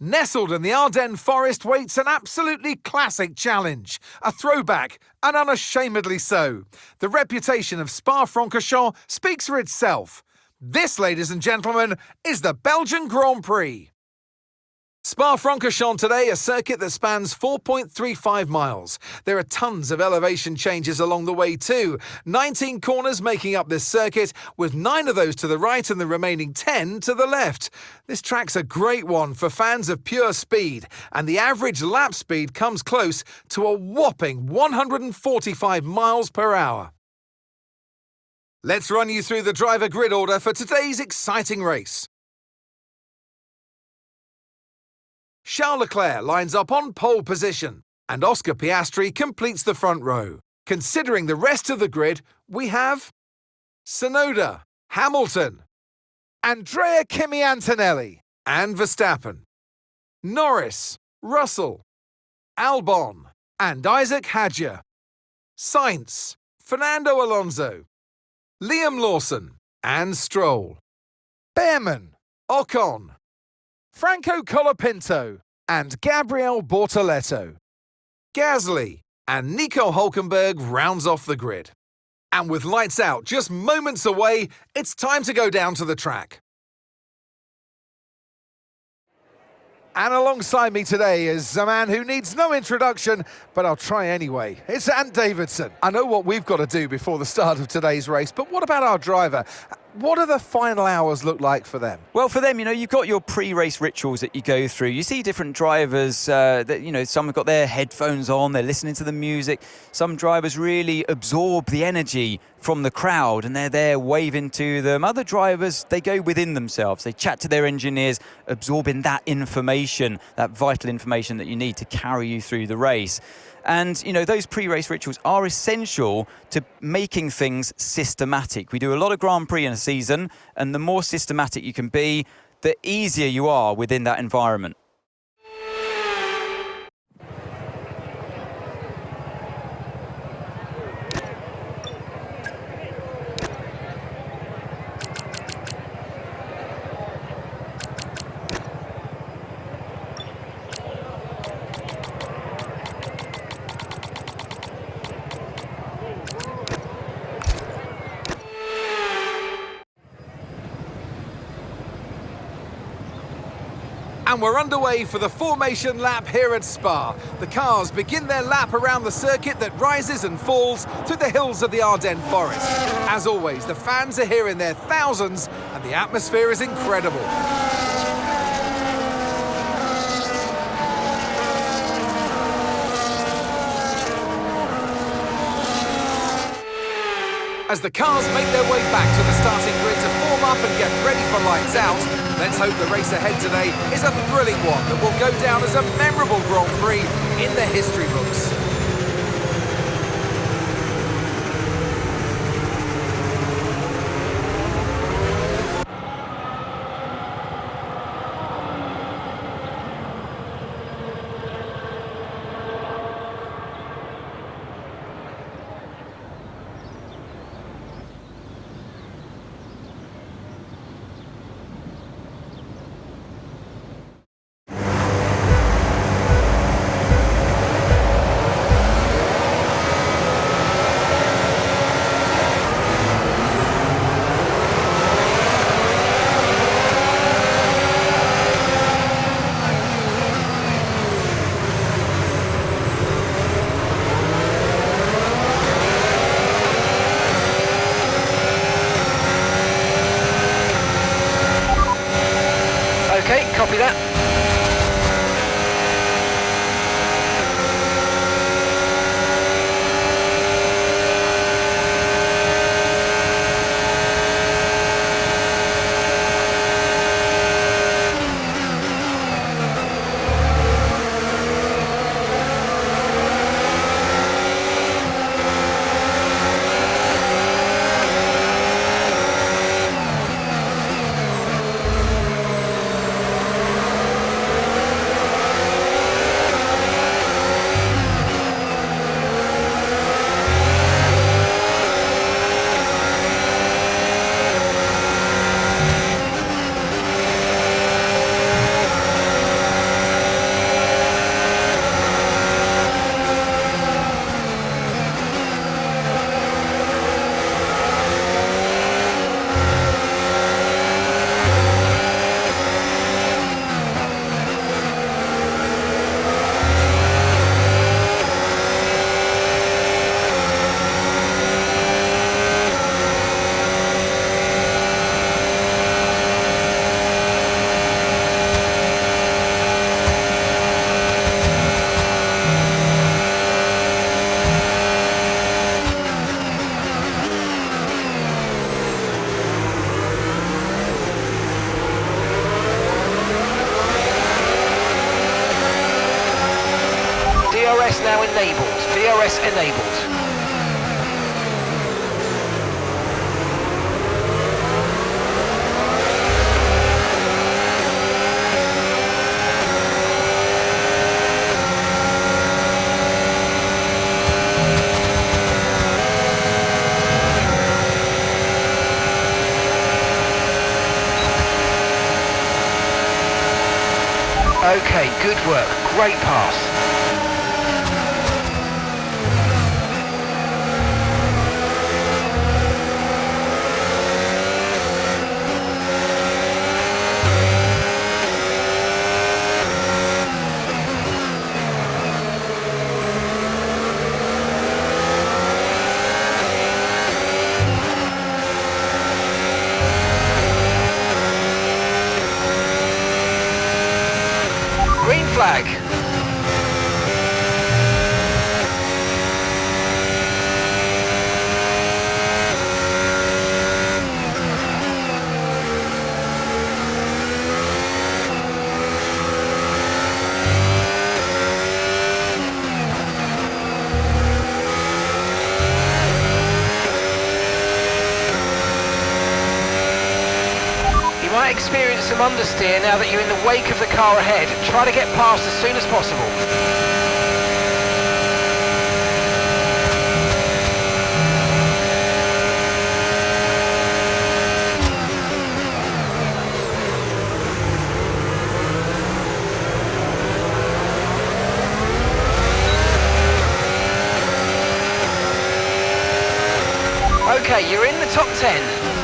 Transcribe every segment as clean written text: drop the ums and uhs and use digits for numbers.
Nestled in the Ardennes forest waits an absolutely classic challenge. A throwback, and unashamedly so. The reputation of Spa-Francorchamps speaks for itself. This, ladies and gentlemen, is the Belgian Grand Prix. Spa-Francorchamps today, a circuit that spans 4.35 miles. There are tons of elevation changes along the way too. 19 corners making up this circuit, with 9 of those to the right and the remaining 10 to the left. This track's a great one for fans of pure speed, and the average lap speed comes close to a whopping 145 miles per hour. Let's run you through the driver grid order for today's exciting race. Charles Leclerc lines up on pole position, and Oscar Piastri completes the front row. Considering the rest of the grid, we have Tsunoda, Hamilton, Andrea Kimi Antonelli, and Verstappen, Norris, Russell, Albon, and Isaac Hadjar, Sainz, Fernando Alonso, Liam Lawson, and Stroll, Behrman, Ocon, Franco Colapinto, and Gabriel Bortoleto. Gasly and Nico Hülkenberg rounds off the grid. And with lights out just moments away, it's time to go down to the track. And alongside me today is a man who needs no introduction, but I'll try anyway. It's Ant Davidson. I know what we've got to do before the start of today's race, but what about our driver? What do the final hours look like for them? Well, for them, you've got your pre-race rituals that you go through. You see different drivers some have got their headphones on, they're listening to the music. Some drivers really absorb the energy from the crowd and they're there waving to them. Other drivers, they go within themselves. They chat to their engineers, absorbing that information, that vital information that you need to carry you through the race. And, those pre-race rituals are essential to making things systematic. We do a lot of Grand Prix in a season, and the more systematic you can be, the easier you are within that environment. And we're underway for the formation lap here at Spa. The cars begin their lap around the circuit that rises and falls through the hills of the Ardennes forest. As always, the fans are here in their thousands and the atmosphere is incredible. As the cars make their way back to the starting grid to form up and get ready for lights out, let's hope the race ahead today is a thrilling one that will go down as a memorable Grand Prix in the history books. Okay, copy that. DRS now enabled. DRS enabled. Okay, good work. Great pass. Green flag. You might experience some understeer now that you're in the wake of the car ahead. Try to get past as soon as possible. Okay, you're in the top 10.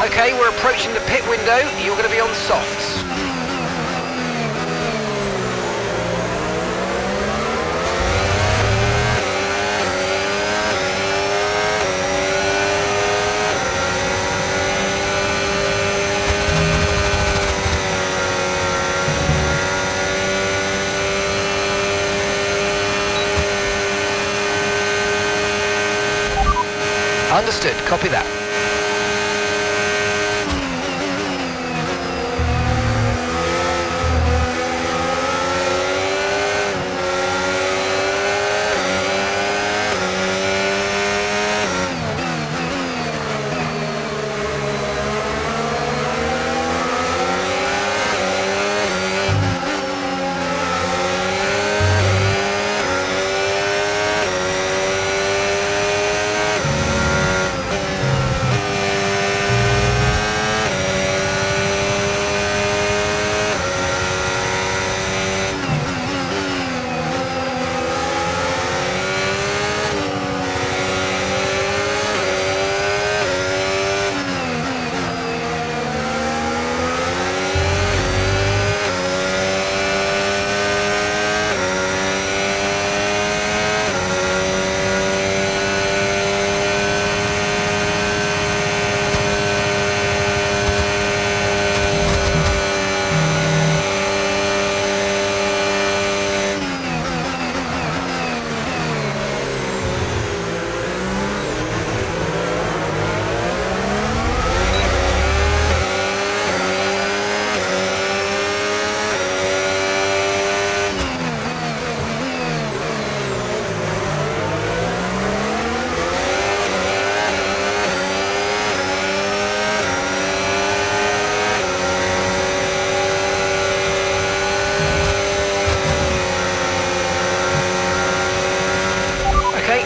Okay, we're approaching the pit window. You're going to be on softs. Understood, copy that.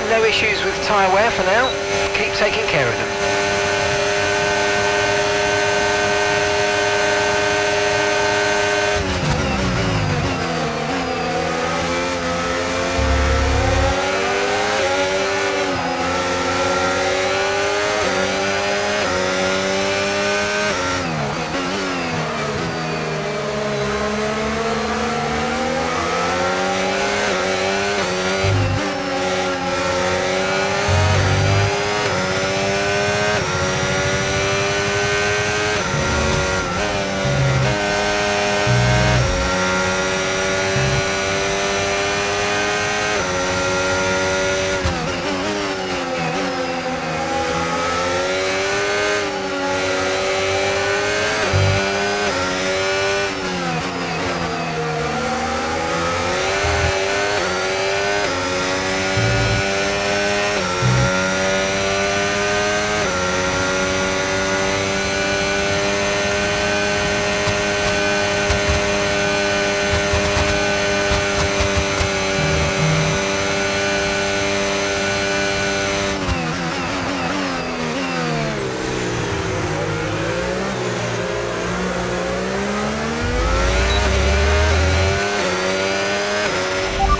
No issues with tyre wear for now. Keep taking care of them.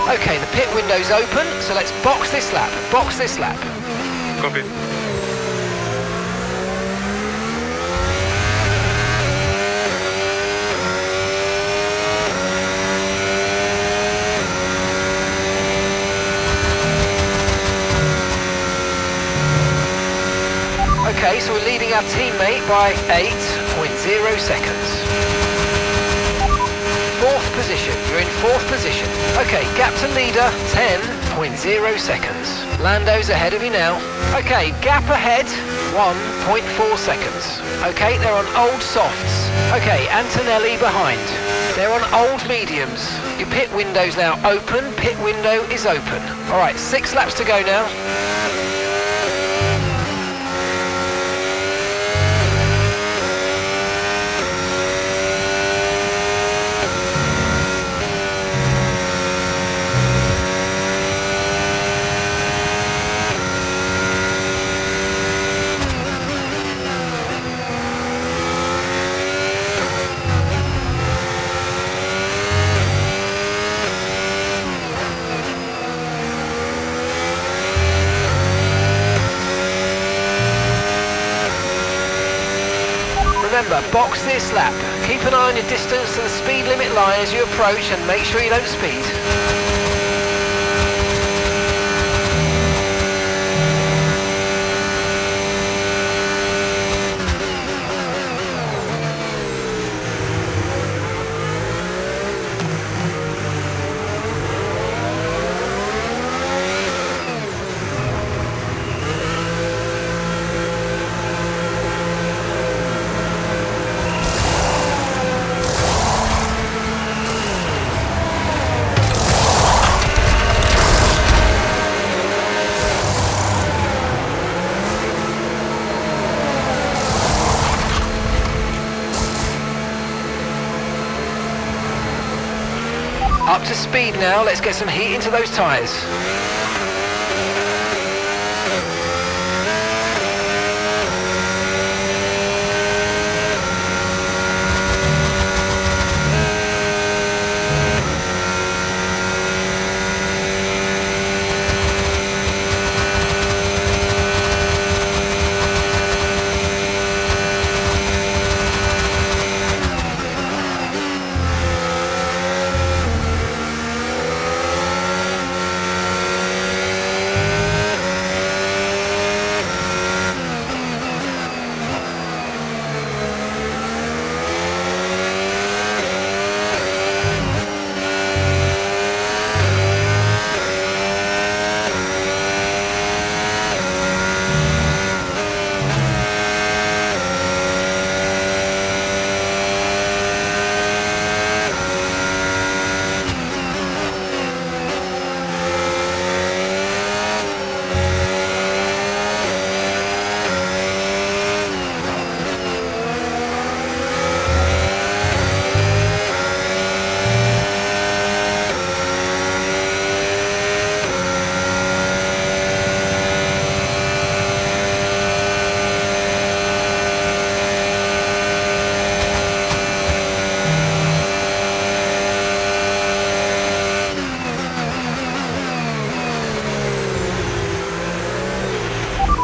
Okay, the pit window's open, so let's box this lap. Box this lap. Copy. Okay, so we're leading our teammate by 8.0 seconds. Fourth position, you're in fourth position. Okay, gap to leader, 10.0 seconds. Lando's ahead of you now. Okay, gap ahead, 1.4 seconds. Okay, they're on old softs. Okay, Antonelli behind. They're on old mediums. Your pit window's now open, pit window is open. All right, 6 laps to go now. Remember, box this lap. Keep an eye on your distance to the speed limit line as you approach and make sure you don't speed. Up to speed now, let's get some heat into those tyres.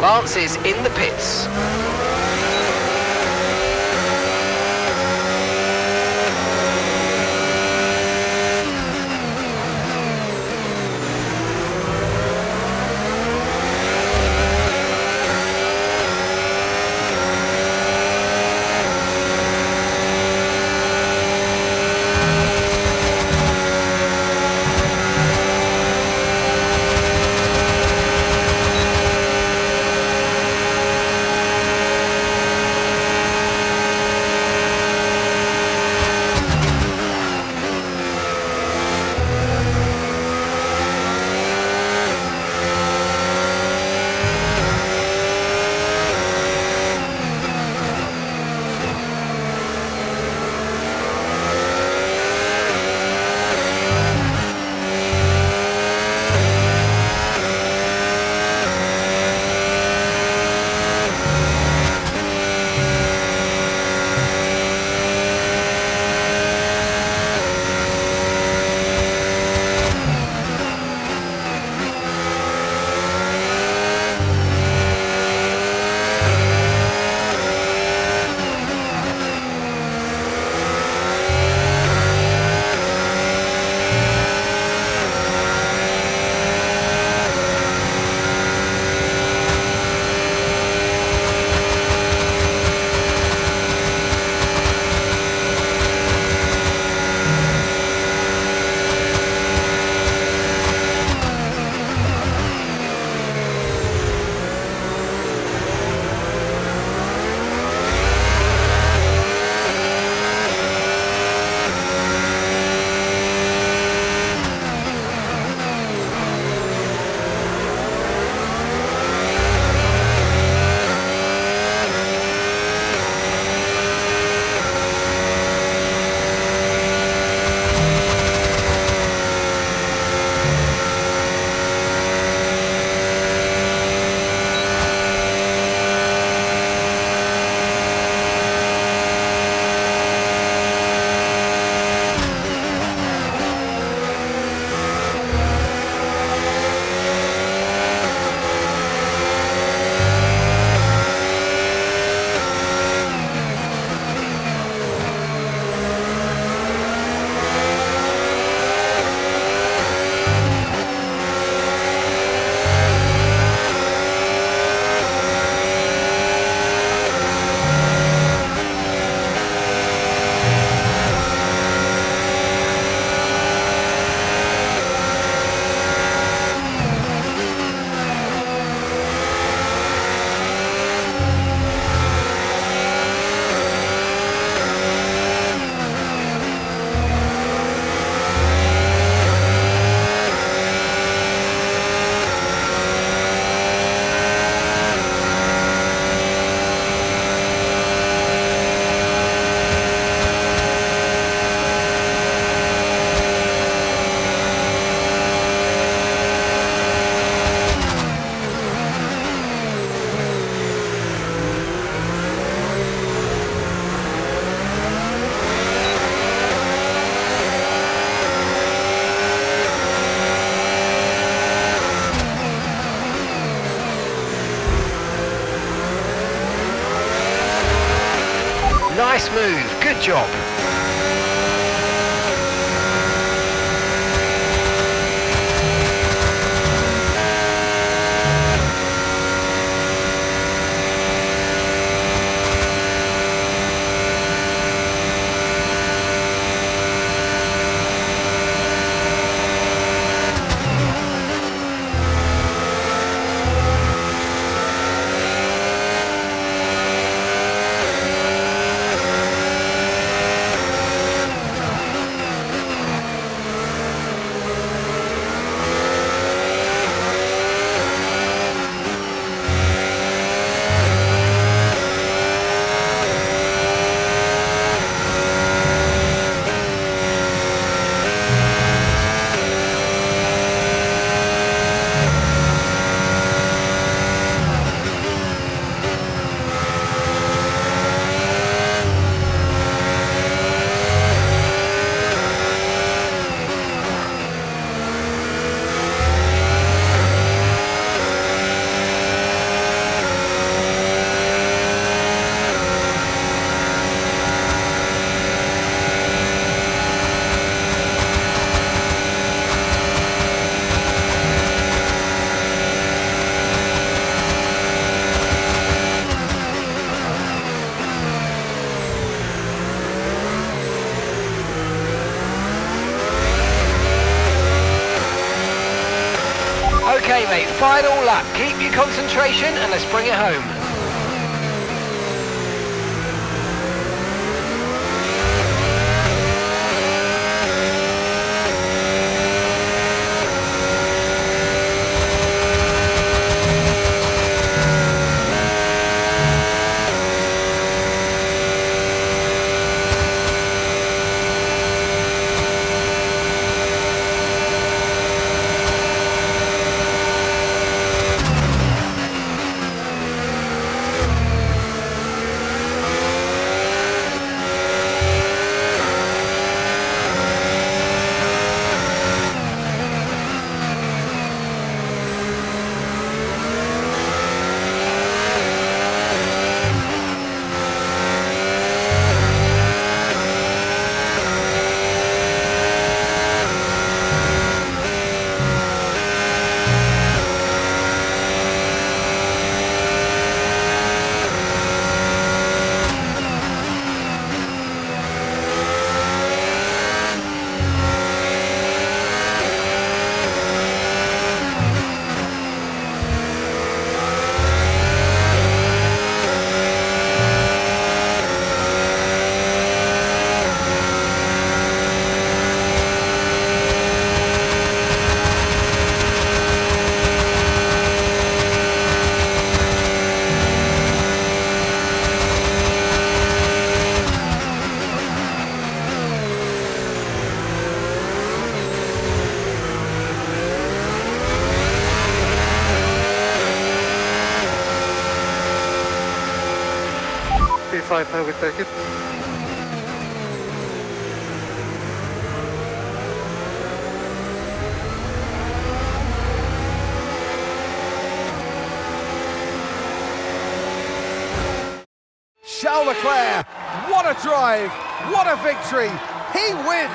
Lance is in the pits. Nice move, good job. Okay, mate, final lap. Keep your concentration and let's bring it home. P5, I will take it. Charles Leclerc, what a drive, what a victory, he wins!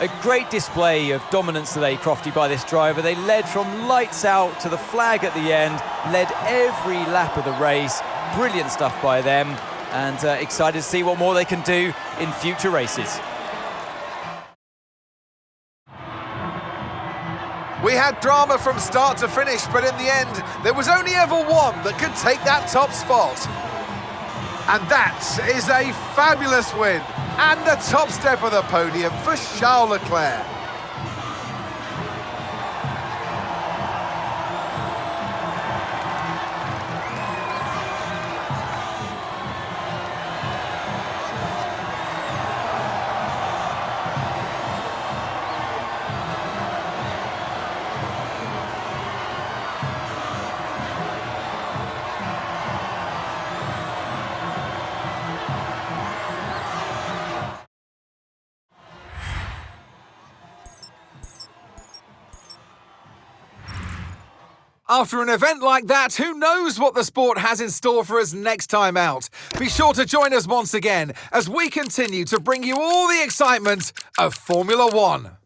A great display of dominance today, Crofty, by this driver. They led from lights out to the flag at the end, led every lap of the race. Brilliant stuff by them, and excited to see what more they can do in future races. We had drama from start to finish, but in the end, there was only ever one that could take that top spot. And that is a fabulous win and the top step of the podium for Charles Leclerc. After an event like that, who knows what the sport has in store for us next time out? Be sure to join us once again as we continue to bring you all the excitement of Formula One.